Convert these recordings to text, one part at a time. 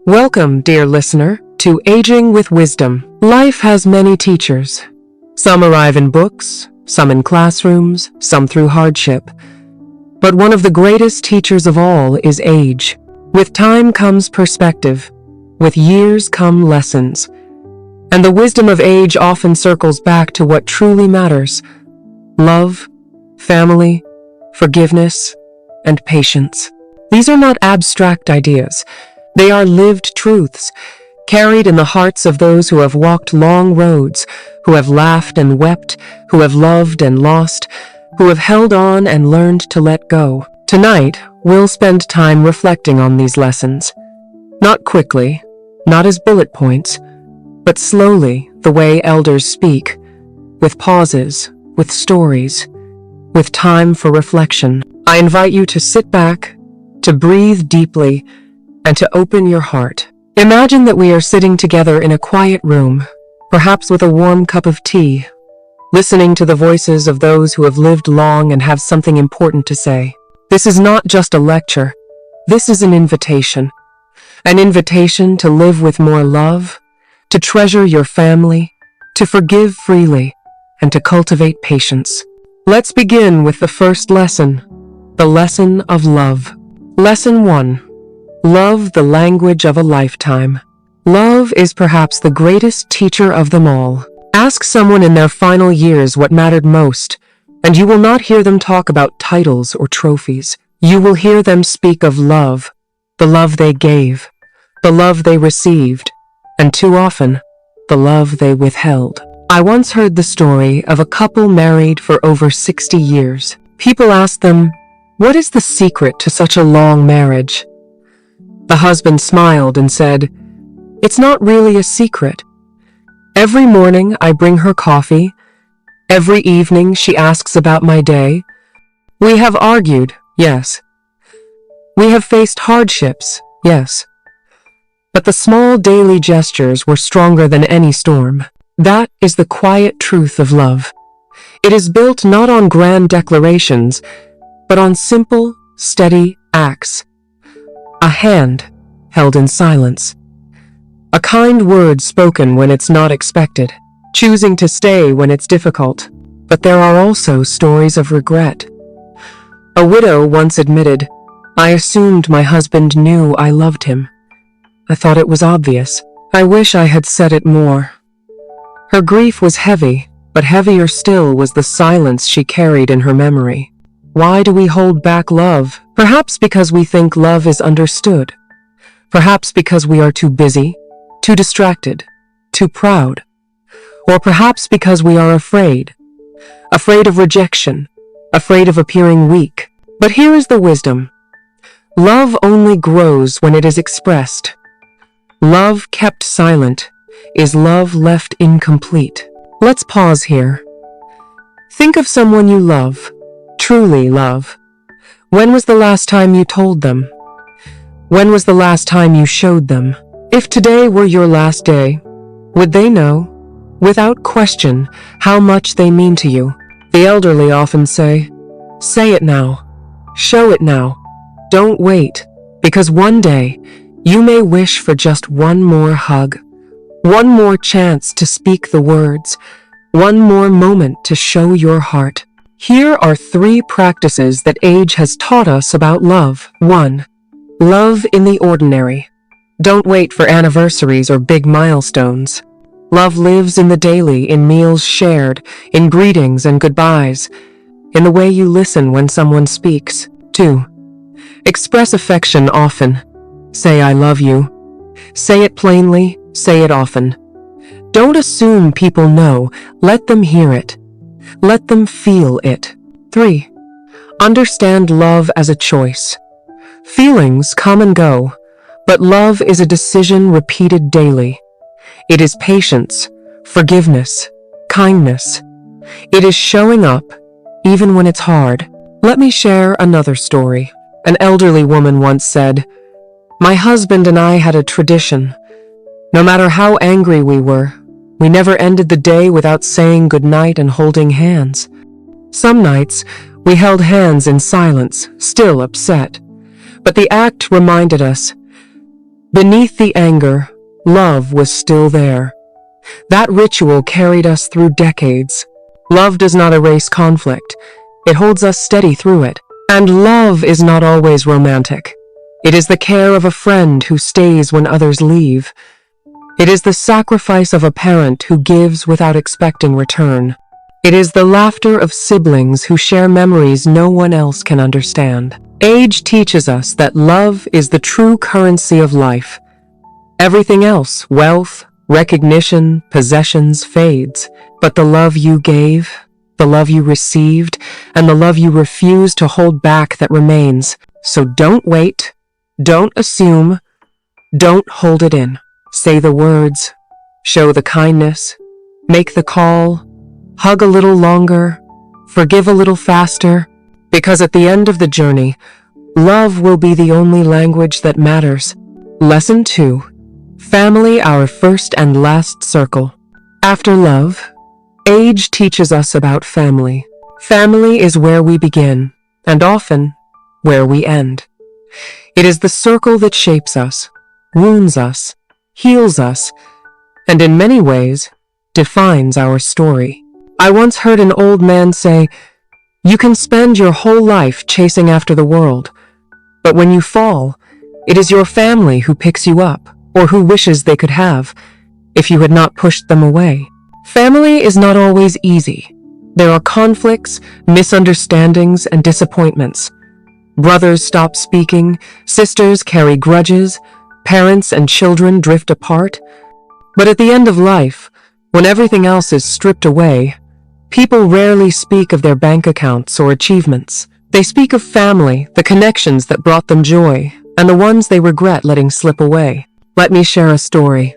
Welcome, dear listener, to Aging with Wisdom. Life has many teachers. Some arrive in books, some in classrooms, some through hardship. But one of the greatest teachers of all is age. With time comes perspective. With years come lessons. And the wisdom of age often circles back to what truly matters: love, family, forgiveness, and patience. These are not abstract ideas. They are lived truths, carried in the hearts of those who have walked long roads, who have laughed and wept, who have loved and lost, who have held on and learned to let go. Tonight, we'll spend time reflecting on these lessons. Not quickly, not as bullet points, but slowly, the way elders speak, with pauses, with stories, with time for reflection. I invite you to sit back, to breathe deeply, and to open your heart. Imagine that we are sitting together in a quiet room, perhaps with a warm cup of tea, listening to the voices of those who have lived long and have something important to say. This is not just a lecture. This is an invitation. An invitation to live with more love, to treasure your family, to forgive freely, and to cultivate patience. Let's begin with the first lesson, the lesson of love. Lesson 1. Love, the language of a lifetime. Love is perhaps the greatest teacher of them all. Ask someone in their final years what mattered most, and you will not hear them talk about titles or trophies. You will hear them speak of love, the love they gave, the love they received, and too often, the love they withheld. I once heard the story of a couple married for over 60 years. People asked them, "What is the secret to such a long marriage?" The husband smiled and said, "It's not really a secret. Every morning I bring her coffee. Every evening she asks about my day. We have argued, yes. We have faced hardships, yes. But the small daily gestures were stronger than any storm." That is the quiet truth of love. It is built not on grand declarations, but on simple, steady acts. A hand held in silence. A kind word spoken when it's not expected. Choosing to stay when it's difficult. But there are also stories of regret. A widow once admitted, "I assumed my husband knew I loved him. I thought it was obvious. I wish I had said it more." Her grief was heavy, but heavier still was the silence she carried in her memory. Why do we hold back love? Perhaps because we think love is understood. Perhaps because we are too busy, too distracted, too proud. Or perhaps because we are afraid. Afraid of rejection, afraid of appearing weak. But here is the wisdom. Love only grows when it is expressed. Love kept silent is love left incomplete. Let's pause here. Think of someone you love. Truly love. When was the last time you told them? When was the last time you showed them? If today were your last day, would they know, without question, how much they mean to you? The elderly often say it now. Show it now. Don't wait, because one day you may wish for just one more hug, one more chance to speak the words, one more moment to show your heart. Here are 3 practices that age has taught us about love. 1. Love in the ordinary. Don't wait for anniversaries or big milestones. Love lives in the daily, in meals shared, in greetings and goodbyes, in the way you listen when someone speaks. 2. Express affection often. Say "I love you." Say it plainly, say it often. Don't assume people know, let them hear it. Let them feel it. 3. Understand love as a choice. Feelings come and go, but love is a decision repeated daily. It is patience, forgiveness, kindness. It is showing up, even when it's hard. Let me share another story. An elderly woman once said, "My husband and I had a tradition. No matter how angry we were, we never ended the day without saying goodnight and holding hands. Some nights, we held hands in silence, still upset. But the act reminded us, Beneath the anger, love was still there. That ritual carried us through decades. Love does not erase conflict. It holds us steady through it. And love is not always romantic. It is the care of a friend who stays when others leave. It is the sacrifice of a parent who gives without expecting return. It is the laughter of siblings who share memories no one else can understand. Age teaches us that love is the true currency of life. Everything else, wealth, recognition, possessions, fades. But the love you gave, the love you received, and the love you refused to hold back that remains. So don't wait, don't assume, don't hold it in. Say the words, show the kindness, make the call, hug a little longer, forgive a little faster, because at the end of the journey, love will be the only language that matters. Lesson 2. Family, our first and last circle. After love, age teaches us about family. Family is where we begin, and often where we end. It is the circle that shapes us, wounds us, heals us, and in many ways, defines our story. I once heard an old man say, "You can spend your whole life chasing after the world, but when you fall, it is your family who picks you up, or who wishes they could have, if you had not pushed them away." Family is not always easy. There are conflicts, misunderstandings, and disappointments. Brothers stop speaking, sisters carry grudges, parents and children drift apart. But at the end of life, when everything else is stripped away, people rarely speak of their bank accounts or achievements. They speak of family, the connections that brought them joy, and the ones they regret letting slip away. Let me share a story.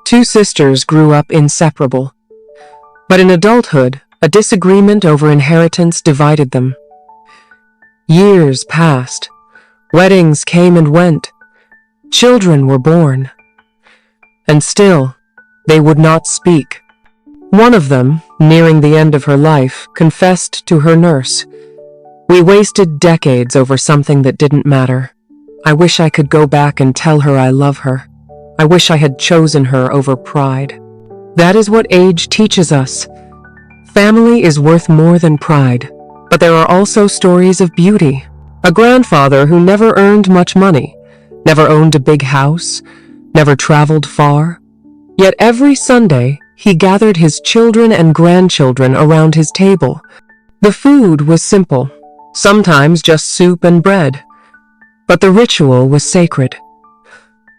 2 sisters grew up inseparable. But in adulthood, a disagreement over inheritance divided them. Years passed. Weddings came and went. Children were born. And still, they would not speak. One of them, nearing the end of her life, confessed to her nurse, "We wasted decades over something that didn't matter. I wish I could go back and tell her I love her. I wish I had chosen her over pride." That is what age teaches us. Family is worth more than pride. But there are also stories of beauty. A grandfather who never earned much money, never owned a big house, never traveled far. Yet every Sunday, he gathered his children and grandchildren around his table. The food was simple, sometimes just soup and bread. But the ritual was sacred.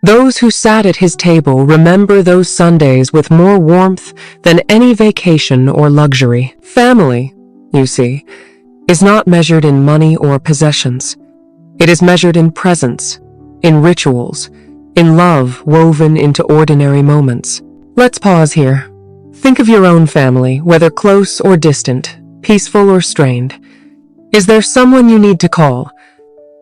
Those who sat at his table remember those Sundays with more warmth than any vacation or luxury. Family, you see, is not measured in money or possessions. It is measured in presence, in rituals, in love woven into ordinary moments. Let's pause here. Think of your own family, whether close or distant, peaceful or strained. Is there someone you need to call?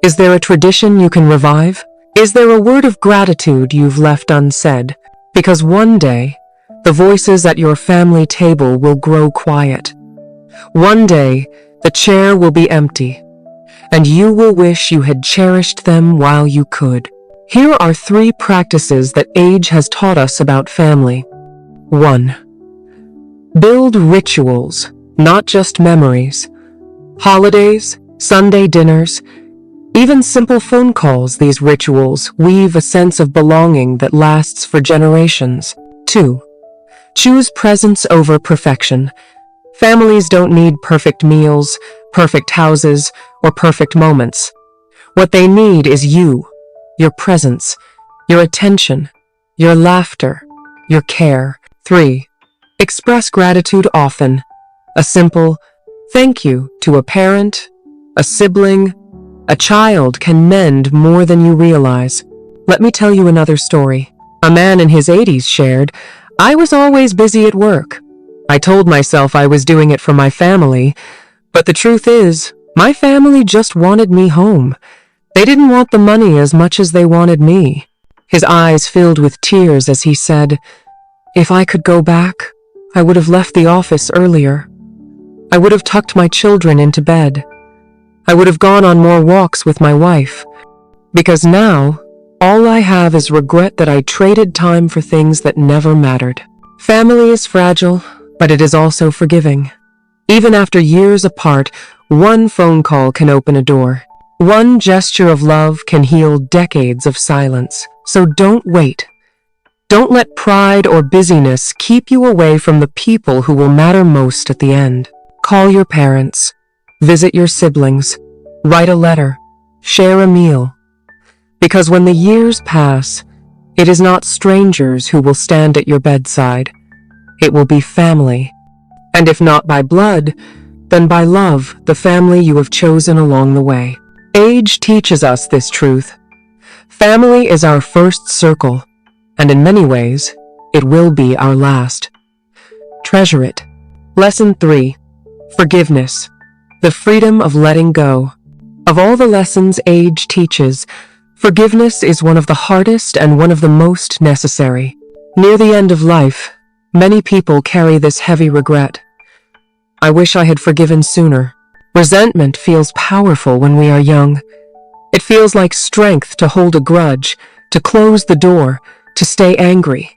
Is there a tradition you can revive? Is there a word of gratitude you've left unsaid? Because one day, the voices at your family table will grow quiet. One day, the chair will be empty, and you will wish you had cherished them while you could. Here are 3 practices that age has taught us about family. 1. Build rituals, not just memories. Holidays, Sunday dinners, even simple phone calls, these rituals weave a sense of belonging that lasts for generations. 2. Choose presence over perfection. Families don't need perfect meals, perfect houses, or perfect moments. What they need is you, your presence, your attention, your laughter, your care. 3. Express gratitude often. A simple thank you to a parent, a sibling, a child can mend more than you realize. Let me tell you another story. A man in his 80s shared, "I was always busy at work. I told myself I was doing it for my family, but the truth is, my family just wanted me home. They didn't want the money as much as they wanted me." His eyes filled with tears as he said, "If I could go back, I would have left the office earlier. I would have tucked my children into bed. I would have gone on more walks with my wife. Because now, All I have is regret that I traded time for things that never mattered. Family is fragile, but it is also forgiving. Even after years apart, one phone call can open a door. One gesture of love can heal decades of silence. So don't wait. Don't let pride or busyness keep you away from the people who will matter most at the end. Call your parents, visit your siblings, write a letter, share a meal. Because when the years pass, it is not strangers who will stand at your bedside. It will be family. And if not by blood, then by love, the family you have chosen along the way. Age teaches us this truth. Family is our first circle, and in many ways, it will be our last. Treasure it. Lesson 3. Forgiveness. The freedom of letting go. Of all the lessons age teaches, forgiveness is one of the hardest and one of the most necessary. Near the end of life, many people carry this heavy regret. I wish I had forgiven sooner. Resentment feels powerful when we are young. It feels like strength to hold a grudge, to close the door, to stay angry.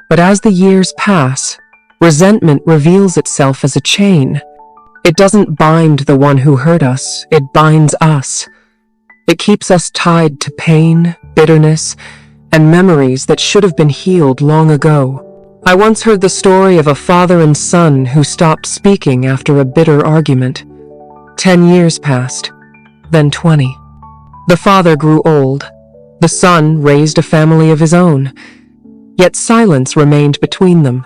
But as the years pass, resentment reveals itself as a chain. It doesn't bind the one who hurt us, it binds us. It keeps us tied to pain, bitterness, and memories that should have been healed long ago. I once heard the story of a father and son who stopped speaking after a bitter argument. 10 years passed, then 20. The father grew old. The son raised a family of his own. Yet silence remained between them.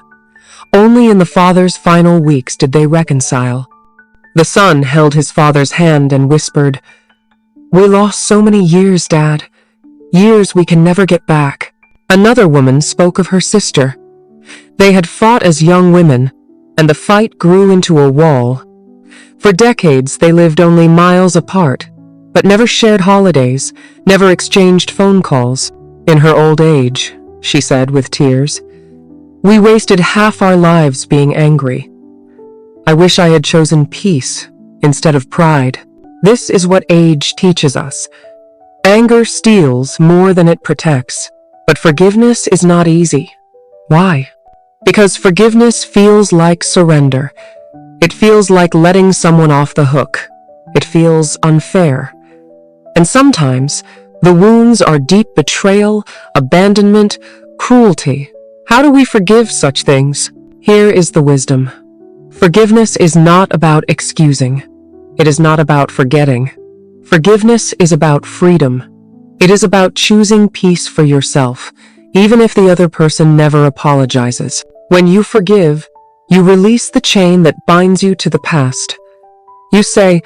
Only in the father's final weeks did they reconcile. The son held his father's hand and whispered, "We lost so many years, Dad. Years we can never get back." Another woman spoke of her sister. They had fought as young women, and the fight grew into a wall. For decades, they lived only miles apart, but never shared holidays, never exchanged phone calls. In her old age, she said with tears, "We wasted half our lives being angry. I wish I had chosen peace instead of pride." This is what age teaches us. Anger steals more than it protects, but forgiveness is not easy. Why? Because forgiveness feels like surrender. It feels like letting someone off the hook. It feels unfair. And sometimes, the wounds are deep betrayal, abandonment, cruelty. How do we forgive such things? Here is the wisdom. Forgiveness is not about excusing. It is not about forgetting. Forgiveness is about freedom. It is about choosing peace for yourself, even if the other person never apologizes. When you forgive, you release the chain that binds you to the past. You say,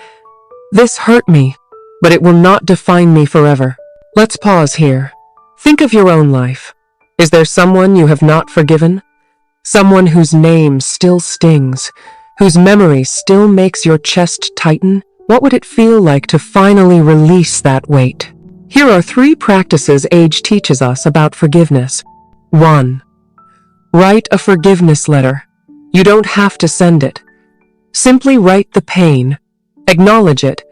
"This hurt me, but it will not define me forever." Let's pause here. Think of your own life. Is there someone you have not forgiven? Someone whose name still stings, whose memory still makes your chest tighten? What would it feel like to finally release that weight? Here are 3 practices age teaches us about forgiveness. 1. Write a forgiveness letter. You don't have to send it. Simply write the pain, acknowledge it,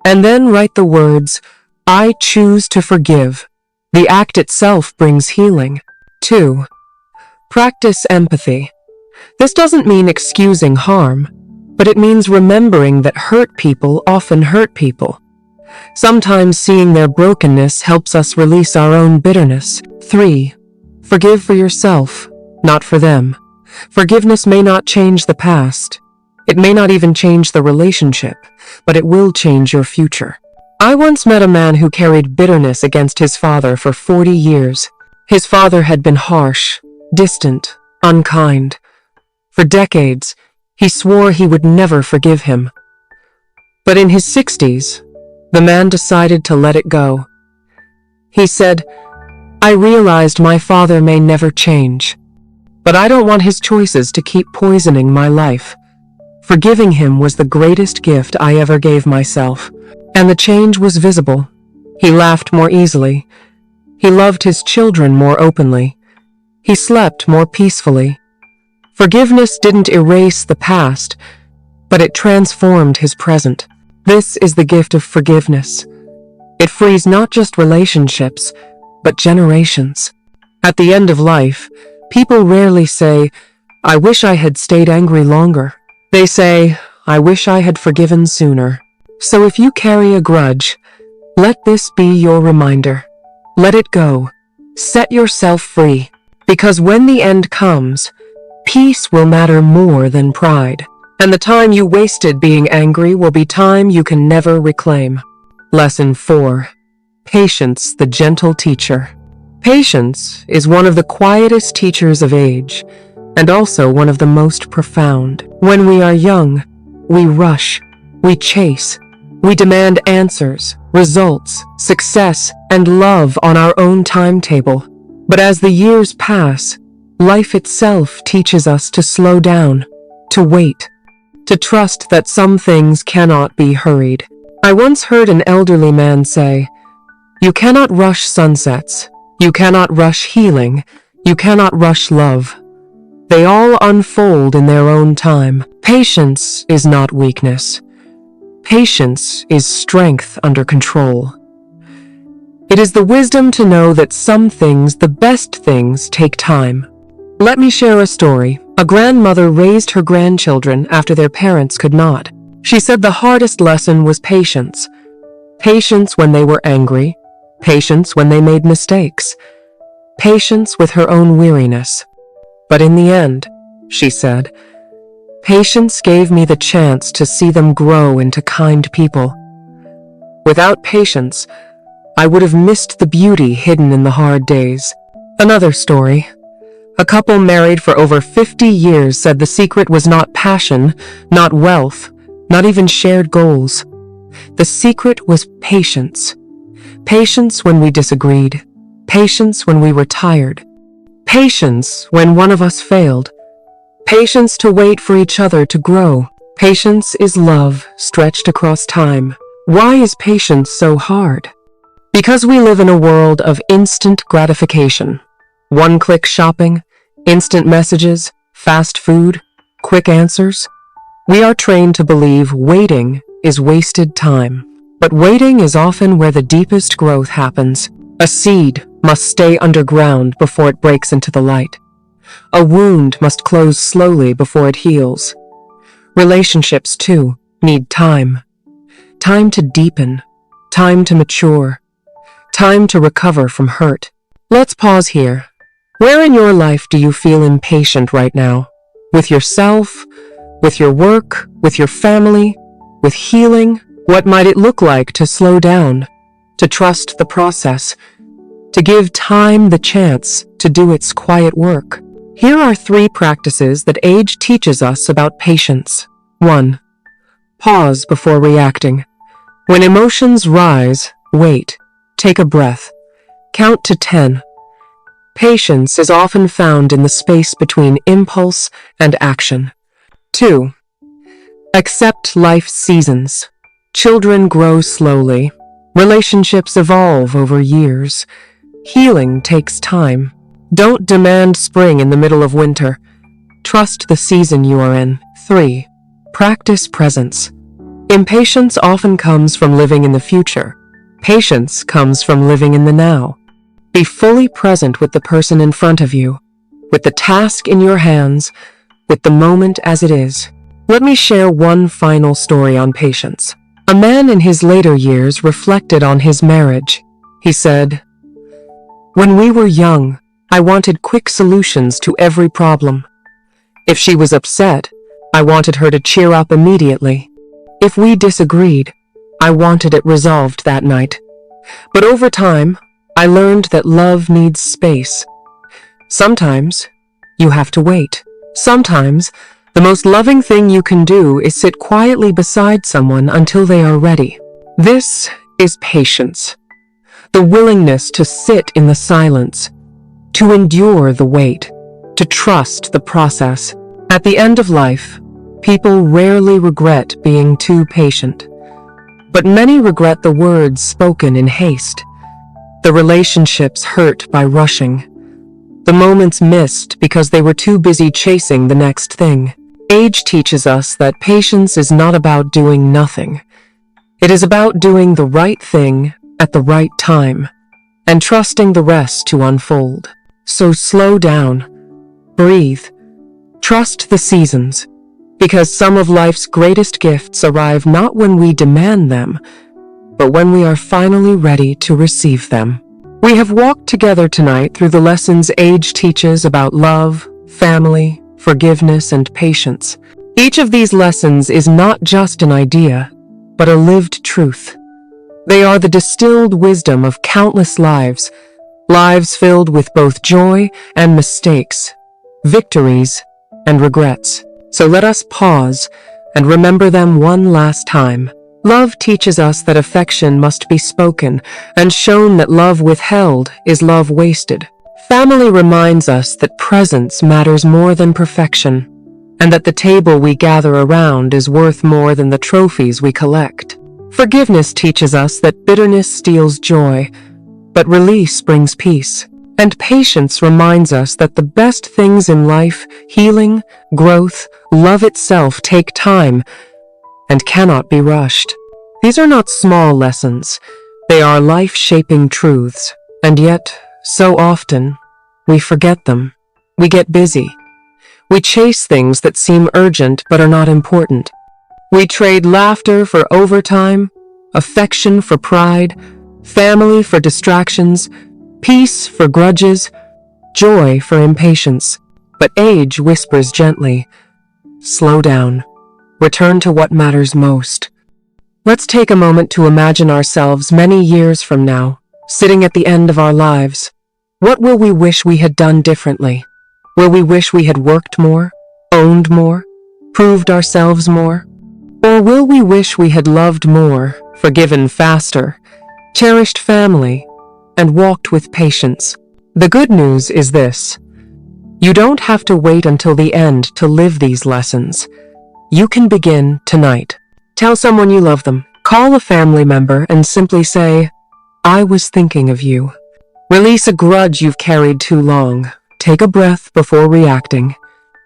and then write the words, "I choose to forgive." The act itself brings healing. 2. Practice empathy. This doesn't mean excusing harm, but it means remembering that hurt people often hurt people. Sometimes seeing their brokenness helps us release our own bitterness. 3. Forgive for yourself, not for them. Forgiveness may not change the past. It may not even change the relationship, but it will change your future. I once met a man who carried bitterness against his father for 40 years. His father had been harsh, distant, unkind. For decades, he swore he would never forgive him. But in his 60s, the man decided to let it go. He said, "I realized my father may never change, but I don't want his choices to keep poisoning my life." Forgiving him was the greatest gift I ever gave myself, and the change was visible. He laughed more easily. He loved his children more openly. He slept more peacefully. Forgiveness didn't erase the past, but it transformed his present. This is the gift of forgiveness. It frees not just relationships, but generations. At the end of life, people rarely say, "I wish I had stayed angry longer." They say, "I wish I had forgiven sooner." So if you carry a grudge, let this be your reminder. Let it go. Set yourself free. Because when the end comes, peace will matter more than pride. And the time you wasted being angry will be time you can never reclaim. Lesson 4. Patience, the gentle teacher. Patience is one of the quietest teachers of age, and also one of the most profound. When we are young, we rush, we chase, we demand answers, results, success, and love on our own timetable. But as the years pass, life itself teaches us to slow down, to wait, to trust that some things cannot be hurried. I once heard an elderly man say, "You cannot rush sunsets. You cannot rush healing. You cannot rush love. They all unfold in their own time." Patience is not weakness. Patience is strength under control. It is the wisdom to know that some things, the best things, take time. Let me share a story. A grandmother raised her grandchildren after their parents could not. She said the hardest lesson was patience. Patience when they were angry. Patience when they made mistakes. Patience with her own weariness. But in the end, she said, patience gave me the chance to see them grow into kind people. Without patience, I would have missed the beauty hidden in the hard days. Another story. A couple married for over 50 years said the secret was not passion, not wealth, not even shared goals. The secret was patience. Patience when we disagreed. Patience when we were tired. Patience when one of us failed. Patience to wait for each other to grow. Patience is love stretched across time. Why is patience so hard? Because we live in a world of instant gratification. One-click shopping, instant messages, fast food, quick answers. We are trained to believe waiting is wasted time. But waiting is often where the deepest growth happens. A seed must stay underground before it breaks into the light. A wound must close slowly before it heals. Relationships, too, need time. Time to deepen. Time to mature. Time to recover from hurt. Let's pause here. Where in your life do you feel impatient right now? With yourself? With your work? With your family? With healing? What might it look like to slow down? To trust the process? To give time the chance to do its quiet work? Here are 3 practices that age teaches us about patience. 1. Pause before reacting. When emotions rise, wait. Take a breath. Count to 10. Patience is often found in the space between impulse and action. 2. Accept life's seasons. Children grow slowly. Relationships evolve over years. Healing takes time. Don't demand spring in the middle of winter. Trust the season you are in. 3. Practice presence. Impatience often comes from living in the future. Patience comes from living in the now. Be fully present with the person in front of you, with the task in your hands, with the moment as it is. Let me share one final story on patience. A man in his later years reflected on his marriage. He said, "When we were young, I wanted quick solutions to every problem. If she was upset, I wanted her to cheer up immediately. If we disagreed, I wanted it resolved that night. But over time, I learned that love needs space. Sometimes, you have to wait. Sometimes, the most loving thing you can do is sit quietly beside someone until they are ready." This is patience. The willingness to sit in the silence, to endure the wait, to trust the process. At the end of life, people rarely regret being too patient. But many regret the words spoken in haste, the relationships hurt by rushing, the moments missed because they were too busy chasing the next thing. Age teaches us that patience is not about doing nothing. It is about doing the right thing at the right time. and trusting the rest to unfold. So slow down, breathe, trust the seasons, because some of life's greatest gifts arrive not when we demand them, but when we are finally ready to receive them. We have walked together tonight through the lessons age teaches about love, family, forgiveness, and patience. Each of these lessons is not just an idea, but a lived truth. They are the distilled wisdom of countless lives, lives filled with both joy and mistakes, victories and regrets. So let us pause and remember them one last time. Love teaches us that affection must be spoken, and shown that love withheld is love wasted. Family reminds us that presence matters more than perfection, and that the table we gather around is worth more than the trophies we collect. Forgiveness teaches us that bitterness steals joy, but release brings peace. And patience reminds us that the best things in life, healing, growth, love itself, take time and cannot be rushed. These are not small lessons. They are life-shaping truths. And yet, so often, we forget them. We get busy. We chase things that seem urgent but are not important. We trade laughter for overtime, affection for pride, family for distractions, peace for grudges, joy for impatience. But age whispers gently, slow down. Return to what matters most. Let's take a moment to imagine ourselves many years from now, sitting at the end of our lives. What will we wish we had done differently? Will we wish we had worked more, owned more, proved ourselves more? Or will we wish we had loved more, forgiven faster, cherished family, and walked with patience? The good news is this: you don't have to wait until the end to live these lessons. You can begin tonight. Tell someone you love them. Call a family member and simply say, "I was thinking of you." Release a grudge you've carried too long. Take a breath before reacting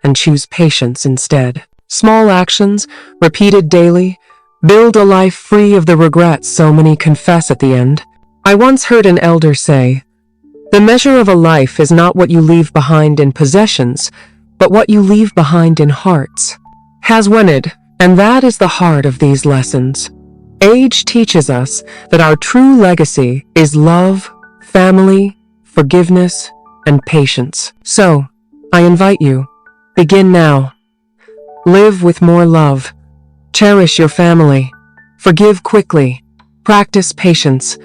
and choose patience instead. Small actions, repeated daily, build a life free of the regrets so many confess at the end. I once heard an elder say, "The measure of a life is not what you leave behind in possessions, but what you leave behind in hearts." Has Wened, and that is the heart of these lessons. Age teaches us that our true legacy is love, family, forgiveness, and patience. So, I invite you, begin now. Live with more love. Cherish your family. Forgive quickly. Practice patience.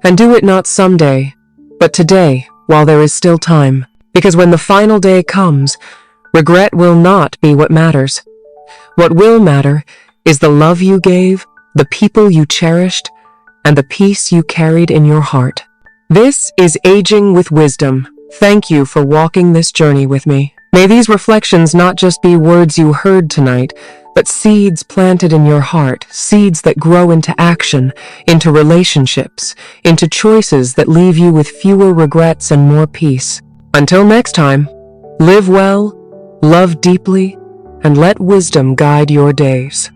And do it not someday, but today, while there is still time. Because when the final day comes, regret will not be what matters. What will matter is the love you gave, the people you cherished, and the peace you carried in your heart. This is Aging with Wisdom. Thank you for walking this journey with me. May these reflections not just be words you heard tonight, but seeds planted in your heart, seeds that grow into action, into relationships, into choices that leave you with fewer regrets and more peace. Until next time, live well, love deeply, and let wisdom guide your days.